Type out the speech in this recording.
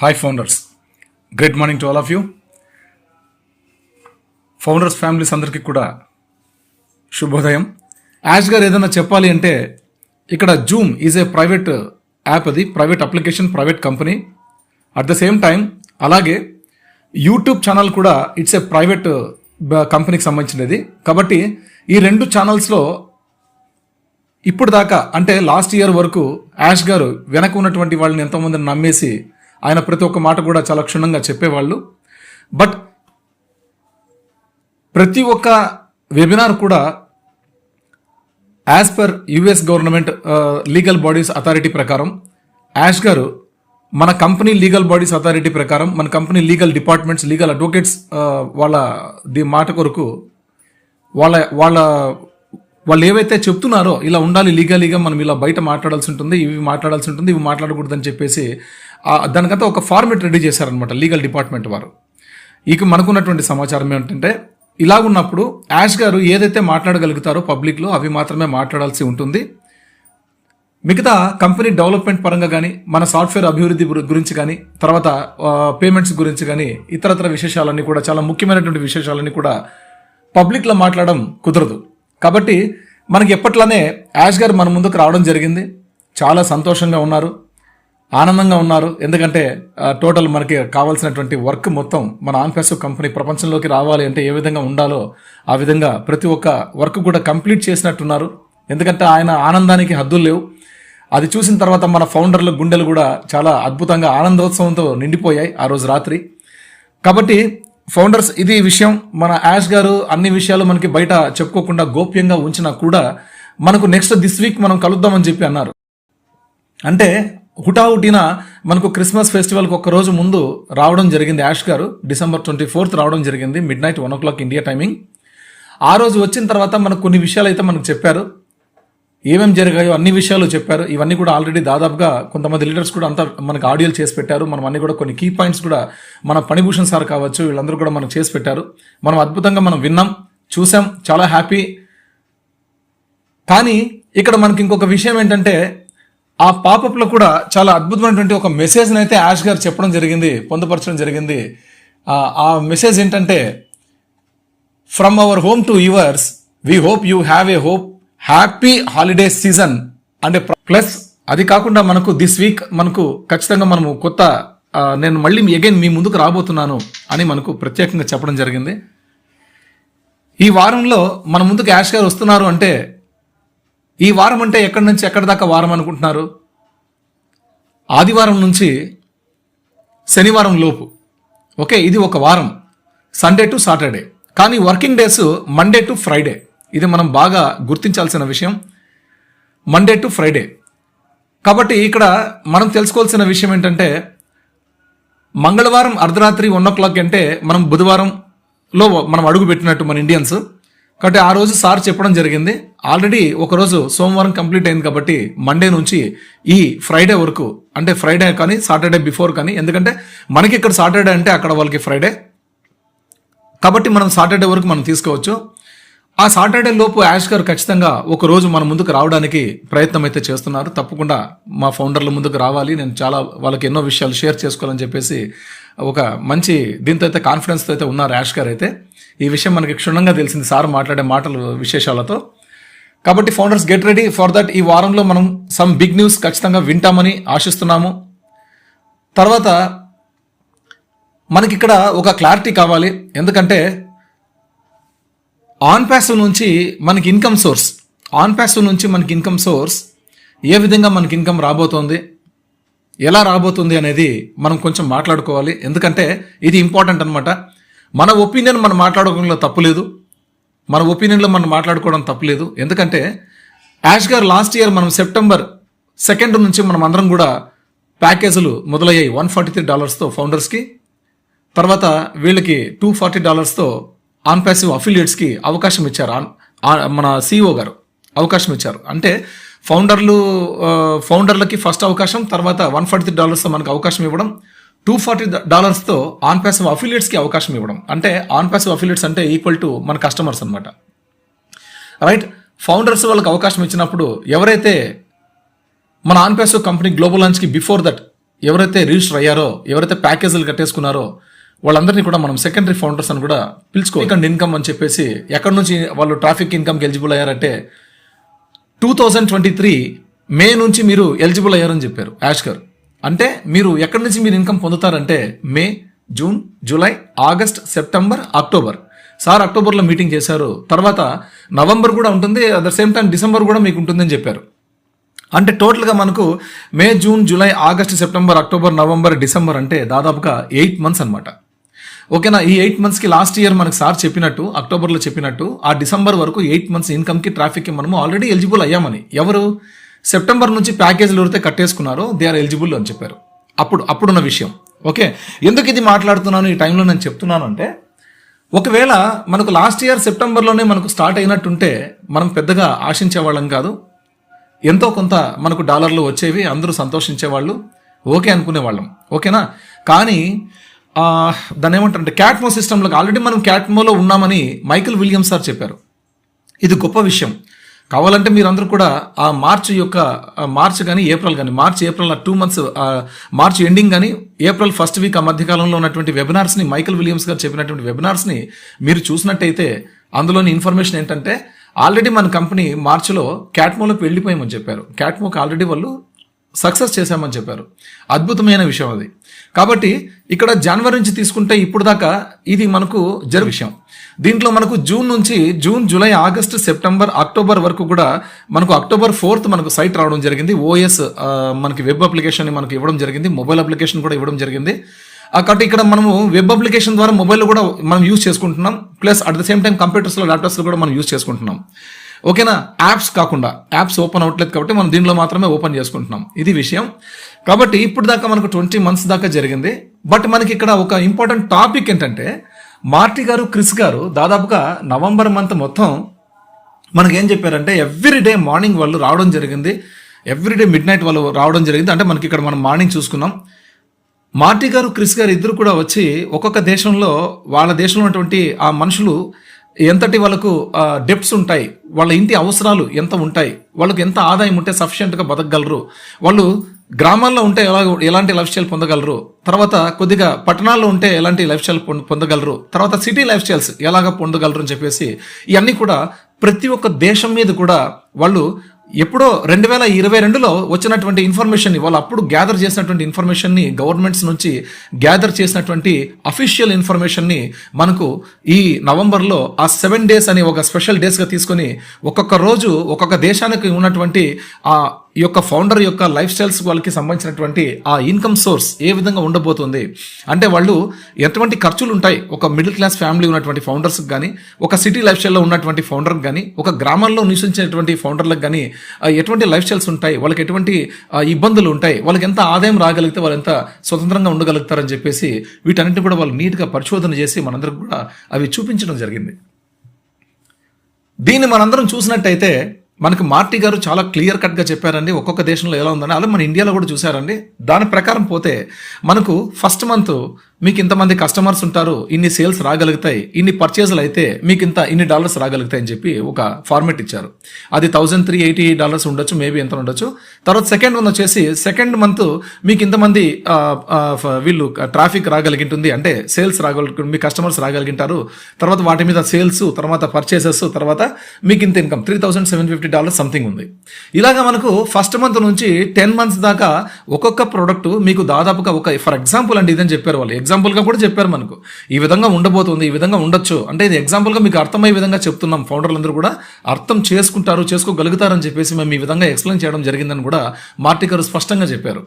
Hi founders, great morning to all of you. Founders families అందరికీ కూడా శుభోదయం. యాష్ గారు ఏదైనా చెప్పాలి అంటే, ఇక్కడ zoom is a private app, అది private application, private company. At the same time అలాగే యూట్యూబ్ ఛానల్ కూడా ఇట్స్ ఏ ప్రైవేట్ కంపెనీకి సంబంధించినది. కాబట్టి ఈ రెండు ఛానల్స్లో ఇప్పుడు దాకా అంటే లాస్ట్ ఇయర్ వరకు యాష్ గారు వెనక ఉన్నటువంటి వాళ్ళని ఎంతోమందిని నమ్మేసి ఆయన ప్రతి ఒక్క మాట కూడా చాలా క్షుణ్ణంగా చెప్పేవాళ్ళు. బట్ ప్రతి ఒక్క వెబినార్ కూడా as per US government legal bodies authority ప్రకారం యాష్ గారు మన కంపెనీ లీగల్ బాడీస్ అథారిటీ ప్రకారం, మన company legal departments, legal advocates వాళ్ళ మాట కొరకు వాళ్ళు ఏవైతే చెప్తున్నారో ఇలా ఉండాలి లీగల్గా, మనం ఇలా బయట మాట్లాడాల్సి ఉంటుంది, ఇవి మాట్లాడాల్సి ఉంటుంది, ఇవి మాట్లాడకూడదని చెప్పేసి దానికంతా ఒక ఫార్మేట్ రెడీ చేశారనమాట లీగల్ డిపార్ట్మెంట్ వారు. ఇక మనకున్నటువంటి సమాచారం ఏంటంటే, ఇలా ఉన్నప్పుడు యాష్ గారు ఏదైతే మాట్లాడగలుగుతారో పబ్లిక్లో అవి మాత్రమే మాట్లాడాల్సి ఉంటుంది. మిగతా కంపెనీ డెవలప్మెంట్ పరంగా కానీ, మన సాఫ్ట్వేర్ అభివృద్ధి గురించి కానీ, తర్వాత పేమెంట్స్ గురించి కానీ, ఇతరత్ర విశేషాలన్నీ కూడా, చాలా ముఖ్యమైనటువంటి విశేషాలన్నీ కూడా పబ్లిక్లో మాట్లాడడం కుదరదు. కాబట్టి మనకి ఎప్పట్లానే యాష్ గారు మన ముందుకు రావడం జరిగింది. చాలా సంతోషంగా ఉన్నారు, ఆనందంగా ఉన్నారు. ఎందుకంటే టోటల్ మనకి కావాల్సినటువంటి వర్క్ మొత్తం మన ఆన్పాసివ్ కంపెనీ ప్రపంచంలోకి రావాలి అంటే ఏ విధంగా ఉండాలో ఆ విధంగా ప్రతి ఒక్క వర్క్ కూడా కంప్లీట్ చేసినట్టున్నారు. ఎందుకంటే ఆయన ఆనందానికి హద్దులు లేవు. అది చూసిన తర్వాత మన ఫౌండర్ల గుండెలు కూడా చాలా అద్భుతంగా ఆనందోత్సవంతో నిండిపోయాయి ఆ రోజు రాత్రి. కాబట్టి ఫౌండర్స్, ఇది విషయం. మన యాష్ గారు అన్ని విషయాలు మనకి బయట చెప్పుకోకుండా గోప్యంగా ఉంచినా కూడా మనకు నెక్స్ట్ దిస్ వీక్ మనం కలుద్దామని చెప్పి అన్నారు. అంటే హుటాహుటిన మనకు క్రిస్మస్ ఫెస్టివల్కి ఒక్క రోజు ముందు రావడం జరిగింది. యాష్ గారు December 24th రావడం జరిగింది, midnight 1 o'clock ఇండియా టైమింగ్. ఆ రోజు వచ్చిన తర్వాత మనకు కొన్ని విషయాలు అయితే మనకు చెప్పారు, ఏమేమి జరిగాయో అన్ని విషయాలు చెప్పారు. ఇవన్నీ కూడా ఆల్రెడీ దాదాపుగా కొంతమంది లీడర్స్ కూడా అంతా మనకు ఆడియోలు చేసి పెట్టారు. మనం అన్ని కూడా కొన్ని కీ పాయింట్స్ కూడా మన ఫణిభూషణ్ సార్ కావచ్చు, వీళ్ళందరూ కూడా మనకు చేసి పెట్టారు. మనం అద్భుతంగా మనం విన్నాం, చూసాం, చాలా హ్యాపీ. కానీ ఇక్కడ మనకి ఇంకొక విషయం ఏంటంటే, ఆ పాపప్లో కూడా చాలా అద్భుతమైనటువంటి ఒక మెసేజ్ని అయితే యాష్ గారు చెప్పడం జరిగింది, పొందుపరచడం జరిగింది. ఆ మెసేజ్ ఏంటంటే, from our home to yours, we hope you have a hope, happy holiday season. అంటే ప్లస్ అది కాకుండా మనకు దిస్ వీక్ మనకు ఖచ్చితంగా మనము కొత్త నేను మళ్ళీ అగైన్ మీ ముందుకు రాబోతున్నాను అని మనకు ప్రత్యేకంగా చెప్పడం జరిగింది. ఈ వారంలో మన ముందుకు యాష్ గారు వస్తున్నారు అంటే, ఈ వారం అంటే ఎక్కడి నుంచి ఎక్కడి దాకా వారం అనుకుంటున్నారు? ఆదివారం నుంచి శనివారం లోపు. ఓకే, ఇది ఒక వారం, సండే టు సాటర్డే. కానీ working days Monday to Friday. ఇది మనం బాగా గుర్తించాల్సిన విషయం, మండే టు ఫ్రైడే. కాబట్టి ఇక్కడ మనం తెలుసుకోవాల్సిన విషయం ఏంటంటే, మంగళవారం అర్ధరాత్రి 1 o'clock అంటే మనం బుధవారంలో మనం అడుగు పెట్టినట్టు మన ఇండియన్స్. కాబట్టి ఆ రోజు సార్ చెప్పడం జరిగింది. ఆల్రెడీ ఒకరోజు సోమవారం కంప్లీట్ అయింది కాబట్టి మండే నుంచి ఈ ఫ్రైడే వరకు, అంటే ఫ్రైడే కానీ సాటర్డే బిఫోర్ కానీ, ఎందుకంటే మనకి ఇక్కడ సాటర్డే అంటే అక్కడ వాళ్ళకి ఫ్రైడే, కాబట్టి మనం సాటర్డే వరకు మనం తీసుకోవచ్చు. ఆ సాటర్డే లోపు యాష్ గారు ఖచ్చితంగా ఒక రోజు మన ముందుకు రావడానికి ప్రయత్నం అయితే చేస్తున్నారు. తప్పకుండా మా ఫౌండర్ల ముందుకు రావాలి, నేను చాలా వాళ్ళకి ఎన్నో విషయాలు షేర్ చేసుకోవాలని చెప్పేసి ఒక మంచి దీంతో అయితే కాన్ఫిడెన్స్తో అయితే ఉన్నారు యాష్ గారు అయితే. ఈ విషయం మనకి క్షుణ్ణంగా తెలిసింది సార్ మాట్లాడే మాటలు విశేషాలతో. కాబట్టి founders, get ready for that. ఈ వారంలో మనం సమ్ బిగ్ న్యూస్ ఖచ్చితంగా వింటామని ఆశిస్తున్నాము. తర్వాత మనకి ఇక్కడ ఒక క్లారిటీ కావాలి. ఎందుకంటే ఆన్ ప్యాసివ్ నుంచి మనకి ఇన్కమ్ సోర్స్, ఆన్ ప్యాసివ్ నుంచి మనకి ఇన్కమ్ సోర్స్ ఏ విధంగా మనకి ఇన్కమ్ రాబోతోంది, ఎలా రాబోతుంది అనేది మనం కొంచెం మాట్లాడుకోవాలి. ఎందుకంటే ఇది ఇంపార్టెంట్ అనమాట. మన ఒపీనియన్ మనం మాట్లాడుకోవడంలో తప్పులేదు, మన ఒపీనియన్లో మనం మాట్లాడుకోవడం తప్పులేదు. ఎందుకంటే యాష్ గారు లాస్ట్ ఇయర్ మనం September 2nd నుంచి మనం అందరం కూడా ప్యాకేజీలు మొదలయ్యాయి $143తో ఫౌండర్స్కి. తర్వాత వీళ్ళకి $240తో ఆన్ ప్యాసివ్ అఫిలియేట్స్కి అవకాశం ఇచ్చారు. మన CEO గారు అవకాశం ఇచ్చారు. అంటే ఫౌండర్లకి ఫస్ట్ అవకాశం, తర్వాత $143తో మనకు అవకాశం ఇవ్వడం, $240తో ఆన్ ప్యాసివ్ అఫిలియేట్స్కి అవకాశం ఇవ్వడం. అంటే ఆన్ ప్యాసివ్ అఫిలియేట్స్ అంటే ఈక్వల్ టు మన కస్టమర్స్ అనమాట, రైట్? ఫౌండర్స్ వాళ్ళకి అవకాశం ఇచ్చినప్పుడు ఎవరైతే మన ఆన్ ప్యాసివ్ కంపెనీ గ్లోబల్ లాంచ్కి బిఫోర్ దట్ ఎవరైతే రిజిస్టర్ అయ్యారో, ఎవరైతే ప్యాకేజీలు కట్టేసుకున్నారో వాళ్ళందరినీ కూడా మనం సెకండరీ ఫౌండర్స్ అని కూడా పిలుచుకోవాలి. ఇన్కమ్ అని చెప్పేసి ఎక్కడి నుంచి వాళ్ళు ట్రాఫిక్ ఇన్కమ్కి ఎలిజిబుల్ అయ్యారంటే 2023 మే నుంచి మీరు ఎలిజిబుల్ అయ్యారని చెప్పారు యాష్ గారు. అంటే మీరు ఎక్కడి నుంచి మీరు ఇన్కమ్ పొందుతారంటే May, June, July, August, September, October. Sir అక్టోబర్లో మీటింగ్ చేశారు, తర్వాత నవంబర్ కూడా ఉంటుంది, at the same time December కూడా మీకు ఉంటుందని చెప్పారు. అంటే టోటల్గా మనకు May, June, July, August, September, October, November, December అంటే దాదాపుగా 8 months అనమాట. ఓకేనా? ఈ 8 monthsకి లాస్ట్ ఇయర్ మనకు సార్ చెప్పినట్టు, అక్టోబర్లో చెప్పినట్టు ఆ డిసెంబర్ వరకు 8 months ఇన్కమ్కి, ట్రాఫిక్కి మనము ఆల్రెడీ ఎలిజిబుల్ అయ్యామని. ఎవరు సెప్టెంబర్ నుంచి ప్యాకేజీలు ఎవరైతే కట్టేసుకున్నారో దే ఆర్ ఎలిజిబుల్ అని చెప్పారు. అప్పుడున్న విషయం. ఓకే, ఎందుకు ఇది మాట్లాడుతున్నాను ఈ టైంలో నేను చెప్తున్నాను అంటే, ఒకవేళ మనకు లాస్ట్ ఇయర్ సెప్టెంబర్లోనే మనకు స్టార్ట్ అయినట్టుంటే మనం పెద్దగా ఆశించేవాళ్ళం కాదు. ఎంతో కొంత మనకు డాలర్లు వచ్చేవి, అందరూ సంతోషించేవాళ్ళు, ఓకే అనుకునేవాళ్ళం. ఓకేనా? కానీ దాన్ని ఏమంటారంటే క్యాట్మో సిస్టంలోకి ఆల్రెడీ మనం క్యాట్మోలో ఉన్నామని మైకేల్ విలియమ్స్ సార్ చెప్పారు. ఇది గొప్ప విషయం. కావాలంటే మీరందరూ కూడా ఆ మార్చ్ కానీ ఏప్రిల్ కానీ, ఏప్రిల్ 2 months, మార్చ్ ఎండింగ్ కానీ ఏప్రిల్ ఫస్ట్ వీక్ ఆ మధ్యకాలంలో ఉన్నటువంటి వెబినార్స్ని, మైకేల్ విలియమ్స్ గారు చెప్పినటువంటి వెబినార్స్ని మీరు చూసినట్టయితే అందులోని ఇన్ఫర్మేషన్ ఏంటంటే ఆల్రెడీ మన కంపెనీ మార్చిలో క్యాట్మోలోకి వెళ్ళిపోయామని చెప్పారు. క్యాట్మోకి ఆల్రెడీ వాళ్ళు సక్సెస్ చేశామని చెప్పారు. అద్భుతమైన విషయం అది. కాబట్టి ఇక్కడ జనవరి నుంచి తీసుకుంటే ఇప్పుడు దాకా ఇది మనకు విషయం. దీంట్లో మనకు June, July, August, September, October వరకు కూడా మనకు October 4th మనకు సైట్ రావడం జరిగింది. ఓఎస్ మనకి వెబ్ అప్లికేషన్ మనకి ఇవ్వడం జరిగింది, మొబైల్ అప్లికేషన్ కూడా ఇవ్వడం జరిగింది. కాబట్టి ఇక్కడ మనము వెబ్ అప్లికేషన్ ద్వారా మొబైల్లో కూడా మనం యూజ్ చేసుకుంటున్నాం, plus at the same time కంప్యూటర్స్లో, ల్యాప్టాప్స్లో కూడా మనం యూజ్ చేసుకుంటున్నాం. ఓకేనా? యాప్స్ ఓపెన్ అవ్వట్లేదు కాబట్టి మనం దీనిలో మాత్రమే ఓపెన్ చేసుకుంటున్నాం. ఇది విషయం. కాబట్టి ఇప్పుడు దాకా మనకు 20 months దాకా జరిగింది. బట్ మనకి ఇక్కడ ఒక ఇంపార్టెంట్ టాపిక్ ఏంటంటే మార్టీ గారు, క్రిస్ గారు దాదాపుగా నవంబర్ మంత్ మొత్తం మనకి ఏం చెప్పారంటే ఎవ్రీడే మార్నింగ్ వాళ్ళు రావడం జరిగింది, ఎవ్రీడే మిడ్-నైట్ వాళ్ళు రావడం జరిగింది. అంటే మనకి ఇక్కడ మనం మార్నింగ్ చూసుకున్నాం. మార్టీ గారు, క్రిస్ గారు ఇద్దరు కూడా వచ్చి ఒక్కొక్క దేశంలో వాళ్ళ దేశంలో ఉన్నటువంటి ఆ మనుషులు ఎంతటి వాళ్ళకు డెప్ట్స్ ఉంటాయి, వాళ్ళ ఇంటి అవసరాలు ఎంత ఉంటాయి, వాళ్ళకు ఎంత ఆదాయం ఉంటే సఫిషియెంట్గా బతకగలరు, వాళ్ళు గ్రామాల్లో ఉంటే ఎలాంటి లైఫ్ స్టైల్ పొందగలరు, తర్వాత కొద్దిగా పట్టణాల్లో ఉంటే ఎలాంటి లైఫ్ స్టైల్ పొందగలరు, తర్వాత సిటీ లైఫ్ స్టైల్స్ ఎలాగ పొందగలరు అని చెప్పేసి ఇవన్నీ కూడా ప్రతి ఒక్క దేశం మీద కూడా వాళ్ళు ఎప్పుడో 2022లో వచ్చినటువంటి ఇన్ఫర్మేషన్, వాళ్ళు అప్పుడు గ్యాదర్ చేసినటువంటి ఇన్ఫర్మేషన్ని, గవర్నమెంట్స్ నుంచి గ్యాదర్ చేసినటువంటి అఫీషియల్ ఇన్ఫర్మేషన్ని మనకు ఈ నవంబర్లో ఆ 7 days అని ఒక స్పెషల్ డేస్గా తీసుకొని ఒక్కొక్క రోజు ఒక్కొక్క దేశానికి ఉన్నటువంటి ఆ ఈ యొక్క ఫౌండర్ యొక్క లైఫ్ స్టైల్స్ వాళ్ళకి సంబంధించినటువంటి ఆ ఇన్కమ్ సోర్స్ ఏ విధంగా ఉండబోతుంది, అంటే వాళ్ళు ఎటువంటి ఖర్చులు ఉంటాయి, ఒక మిడిల్ క్లాస్ ఫ్యామిలీ ఉన్నటువంటి ఫౌండర్స్కి కానీ, ఒక సిటీ లైఫ్ స్టైల్లో ఉన్నటువంటి ఫౌండర్కి కానీ, ఒక గ్రామాల్లో నివసించేటువంటి ఫౌండర్లకు కానీ ఎటువంటి లైఫ్ స్టైల్స్ ఉంటాయి, వాళ్ళకి ఎటువంటి ఇబ్బందులు ఉంటాయి, వాళ్ళకి ఎంత ఆదాయం రాగలిగితే వాళ్ళు ఎంత స్వతంత్రంగా ఉండగలుగుతారని చెప్పేసి వీటన్నిటిని కూడా వాళ్ళు నీట్గా పరిశోధన చేసి మనందరికి కూడా అవి చూపించడం జరిగింది. దీన్ని మనందరం చూసినట్టయితే మనకు మార్టీ గారు చాలా క్లియర్ కట్గా చెప్పారండి ఒక్కొక్క దేశంలో ఎలా ఉందని. అలా మన ఇండియాలో కూడా చూసారండి. దాని ప్రకారం పోతే మనకు ఫస్ట్ మంత్ మీకు ఇంతమంది కస్టమర్స్ ఉంటారు, ఇన్ని సేల్స్ రాగలుగుతాయి, ఇన్ని పర్చేజులు అయితే మీకు ఇన్ని డాలర్స్ రాగలుగుతాయి అని చెప్పి ఒక ఫార్మేట్ ఇచ్చారు. అది $1,380 ఉండొచ్చు, మేబీ ఎంత ఉండొచ్చు. తర్వాత సెకండ్ వన్ వచ్చేసి సెకండ్ మంత్ మీకు ఇంతమంది వీళ్ళు ట్రాఫిక్ రాగలిగింటుంది, అంటే సేల్స్ రాగలుగుతుంది, మీ కస్టమర్స్ రాగలిగింటారు, తర్వాత వాటి మీద సేల్స్, తర్వాత పర్చేసెస్, తర్వాత మీకు ఇంత ఇన్కమ్ $3,750 సంథింగ్ ఉంది. ఇలాగా మనకు ఫస్ట్ మంత్ నుంచి 10 months దాకా ఒక్కొక్క ప్రోడక్ట్ మీకు దాదాపుగా ఒక ఫర్ ఎగ్జాంపుల్ అండి ఇదని చెప్పారు వాళ్ళు, ఎగ్జాంపుల్గా కూడా చెప్పారు మనకు ఈ విధంగా ఉండబోతుంది, ఈ విధంగా ఉండొచ్చు, అంటే ఇది ఎగ్జాంపుల్గా మీకు అర్థమయ్యే విధంగా చెప్తున్నాం, ఫౌండర్లందరూ కూడా అర్థం చేసుకోగలుగుతారని చెప్పేసి మేము ఈ విధంగా ఎక్స్ప్లెయిన్ చేయడం జరిగిందని కూడా మార్టీ గారు స్పష్టంగా చెప్పారు.